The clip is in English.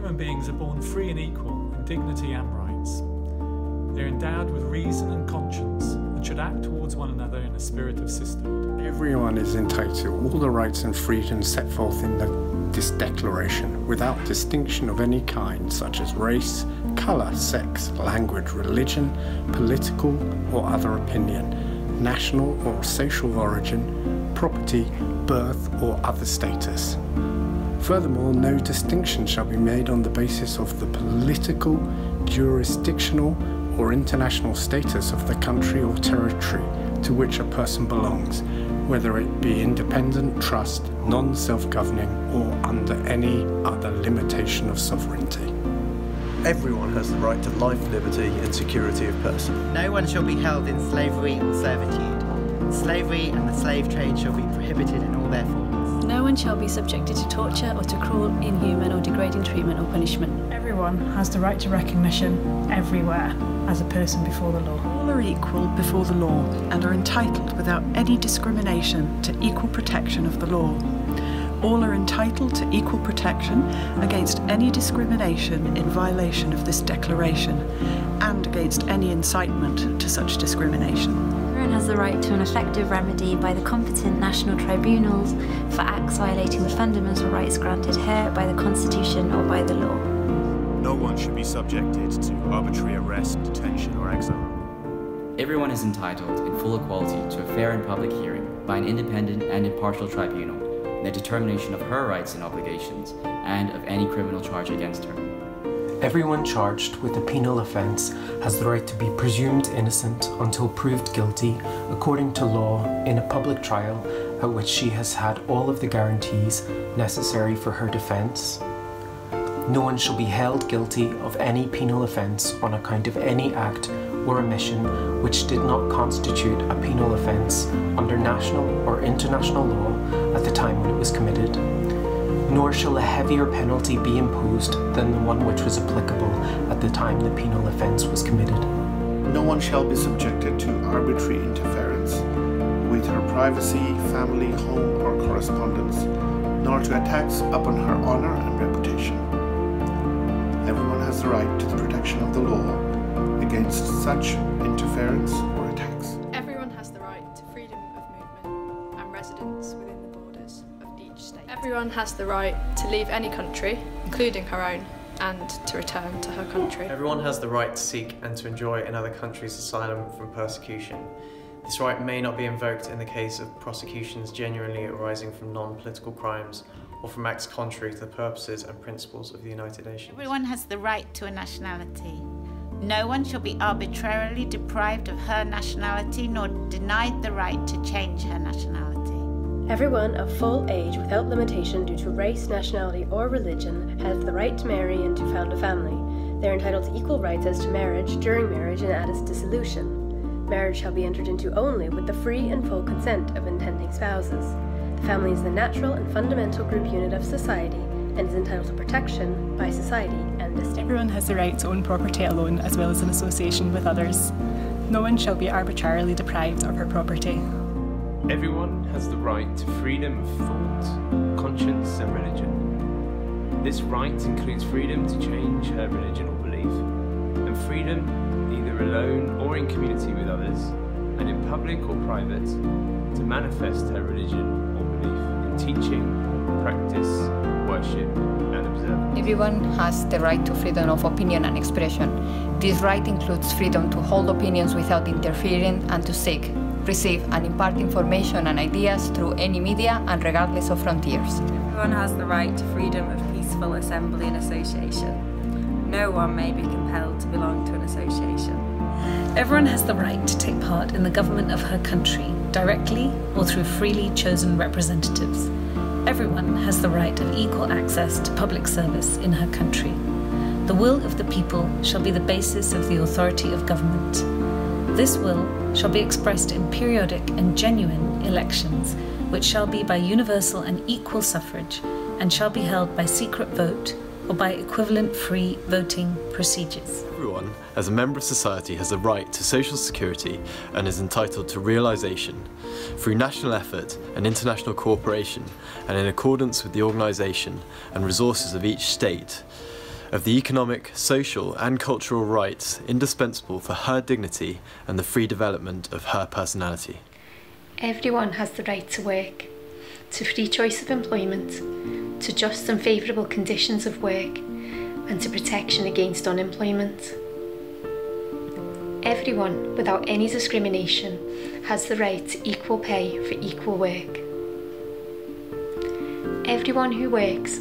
human beings are born free and equal in dignity and rights. They are endowed with reason and conscience and should act towards one another in a spirit of sisterhood. Everyone is entitled to all the rights and freedoms set forth in this declaration, without distinction of any kind, such as race, colour, sex, language, religion, political or other opinion, national or social origin, property, birth or other status. Furthermore, no distinction shall be made on the basis of the political, jurisdictional or international status of the country or territory to which a person belongs, whether it be independent, trust, non-self-governing or under any other limitation of sovereignty. Everyone has the right to life, liberty and security of person. No one shall be held in slavery or servitude. Slavery and the slave trade shall be prohibited in all their forms. No one shall be subjected to torture or to cruel, inhuman or degrading treatment or punishment. Everyone has the right to recognition everywhere as a person before the law. All are equal before the law and are entitled without any discrimination to equal protection of the law. All are entitled to equal protection against any discrimination in violation of this declaration and against any incitement to such discrimination. Everyone has the right to an effective remedy by the competent national tribunals for acts violating the fundamental rights granted her by the Constitution or by the law. No one should be subjected to arbitrary arrest, detention or exile. Everyone is entitled in full equality to a fair and public hearing by an independent and impartial tribunal in the determination of her rights and obligations and of any criminal charge against her. Everyone charged with a penal offence has the right to be presumed innocent until proved guilty according to law in a public trial at which she has had all of the guarantees necessary for her defence. No one shall be held guilty of any penal offence on account of any act or omission which did not constitute a penal offence under national or international law at the time when it was committed. Nor shall a heavier penalty be imposed than the one which was applicable at the time the penal offence was committed. No one shall be subjected to arbitrary interference with her privacy, family, home or correspondence, nor to attacks upon her honour and reputation. Everyone has the right to the protection of the law against such interference or attacks. Everyone has the right to freedom of movement and residence within the borders of each state. Everyone has the right to leave any country, including her own, and to return to her country. Everyone has the right to seek and to enjoy in other countries asylum from persecution. This right may not be invoked in the case of prosecutions genuinely arising from non-political crimes or from acts contrary to the purposes and principles of the United Nations. Everyone has the right to a nationality. No one shall be arbitrarily deprived of her nationality nor denied the right to change her nationality. Everyone of full age without limitation due to race, nationality or religion has the right to marry and to found a family. They are entitled to equal rights as to marriage, during marriage and at its dissolution. Marriage shall be entered into only with the free and full consent of intending spouses. The family is the natural and fundamental group unit of society and is entitled to protection by society and the state. Everyone has the right to own property alone as well as in association with others. No one shall be arbitrarily deprived of her property. Everyone has the right to freedom of thought, conscience and religion. This right includes freedom to change her religion or belief, and freedom, either alone or in community with others, and in public or private, to manifest her religion or belief in teaching, practice, worship and observance. Everyone has the right to freedom of opinion and expression. This right includes freedom to hold opinions without interfering and to seek, receive and impart information and ideas through any media and regardless of frontiers. Everyone has the right to freedom of peaceful assembly and association. No one may be compelled to belong to an association. Everyone has the right to take part in the government of her country, directly or through freely chosen representatives. Everyone has the right of equal access to public service in her country. The will of the people shall be the basis of the authority of government. This will shall be expressed in periodic and genuine elections, which shall be by universal and equal suffrage, and shall be held by secret vote or by equivalent free voting procedures. Everyone, as a member of society, has the right to social security and is entitled to realisation through national effort and international cooperation and in accordance with the organisation and resources of each state of the economic, social and cultural rights indispensable for her dignity and the free development of her personality. Everyone has the right to work, to free choice of employment, to just and favourable conditions of work, and to protection against unemployment. Everyone, without any discrimination, has the right to equal pay for equal work. Everyone who works